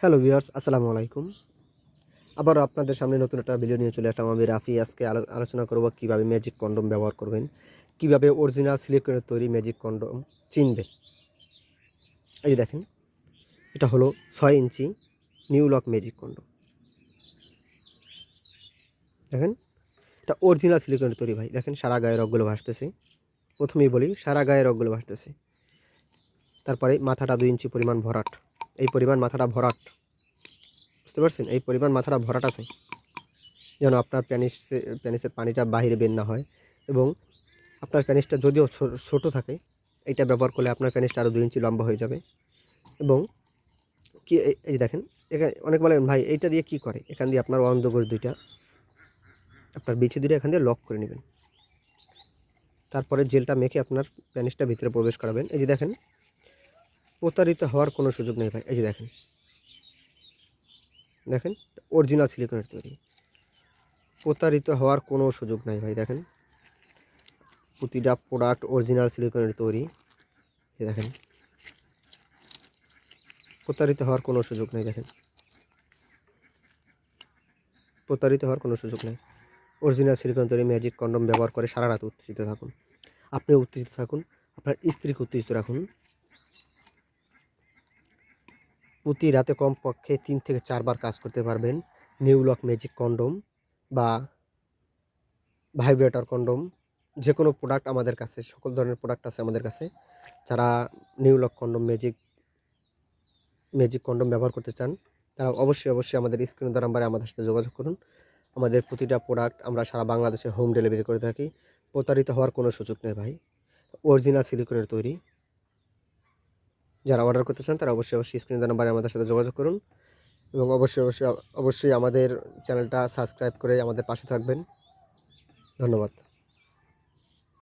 Hello viewers, আসসালামু আলাইকুম। আবারও আপনাদের সামনে নতুন একটা ভিডিও নিয়ে চলে আসলাম। আমি রাফি। আজকে আলোচনা করব কিভাবে ম্যাজিক কন্ডম ব্যবহার করবেন, কিভাবে অরিজিনাল সিলিকনের তৈরি ম্যাজিক কন্ডম চিনবেন। এই যে দেখেন, এটা হলো 6 ইঞ্চি নিউ লক ম্যাজিক কন্ডম। দেখেন, এটা অরিজিনাল সিলিকনের তৈরি ভাই। দেখেন সারা গায়ে রগগুলো ভাসতেছে। প্রথমেই বলি, সারা গায়ে রগগুলো ভাসতেছে। তারপরে মাথাটা 2 ইঞ্চি পরিমাণ ভরাট। এই পরিমাণ মাথাটা ভরাট, বুঝতে পারছেন? এই পরিমাণ মাথাটা ভরাট আছে, যেন আপনার প্যানিসের পানিটা বাহিরে বের না হয়। এবং আপনার প্যানিসটা যদিও ছোট থাকে, এইটা ব্যবহার করলে আপনার প্যানিসটা আরও 2 ইঞ্চি লম্বা হয়ে যাবে। এবং কি এই যে দেখেন, এখানে অনেক বলেন ভাই এইটা দিয়ে কি করে? এখান দিয়ে আপনার অন্ধকূপ দুইটা, আপনার বিচি দুইটা এখান দিয়ে লক করে নেবেন। তারপরে জেলটা মেখে আপনার প্যানিসটা ভিতরে প্রবেশ করাবেন। এই যে দেখেন, প্রতারিত হওয়ার কোনো সুযোগ নেই ভাই। এই যে দেখেন, দেখেন অরিজিনাল সিলিকনের তৈরি, প্রতারিত হওয়ার কোনো সুযোগ নাই ভাই। দেখেন, প্রতিটা প্রোডাক্ট অরিজিনাল সিলিকনের তৈরি। এই দেখেন, প্রতারিত হওয়ার কোনো সুযোগ নেই। দেখেন, প্রতারিত হওয়ার কোনো সুযোগ নেই। অরিজিনাল সিলিকন তৈরি ম্যাজিক কন্ডম ব্যবহার করে সারা রাত উত্তেজিত থাকুন। আপনি উত্তেজিত থাকুন, আপনার স্ত্রীকে উত্তেজিত রাখুন। প্রতি রাতে কমপক্ষে 3 থেকে 4 বার কাজ করতে পারবেন নিউ লক ম্যাজিক কন্ডম বা ভাইব্রেটর কন্ডম। যে কোনো প্রোডাক্ট আমাদের কাছে, সকল ধরনের প্রোডাক্ট আছে আমাদের কাছে। যারা new lock condom magic condom ব্যবহার করতে চান, তারা অবশ্যই আমাদের স্ক্রিনে দেওয়া নাম্বারে আমাদের সাথে যোগাযোগ করুন। আমাদের প্রতিটা প্রোডাক্ট আমরা সারা বাংলাদেশে হোম ডেলিভারি করে থাকি। প্রতারিত হওয়ার কোনো সুযোগ নেই ভাই। অরিজিনাল সিলিকনের তৈরি। যারা অর্ডার করতে চান তারা অবশ্যই স্ক্রিনে দেওয়া নাম্বারে আমাদের সাথে যোগাযোগ করুন। এবং অবশ্যই আমাদের চ্যানেলটা সাবস্ক্রাইব করে আমাদের পাশে থাকবেন। ধন্যবাদ।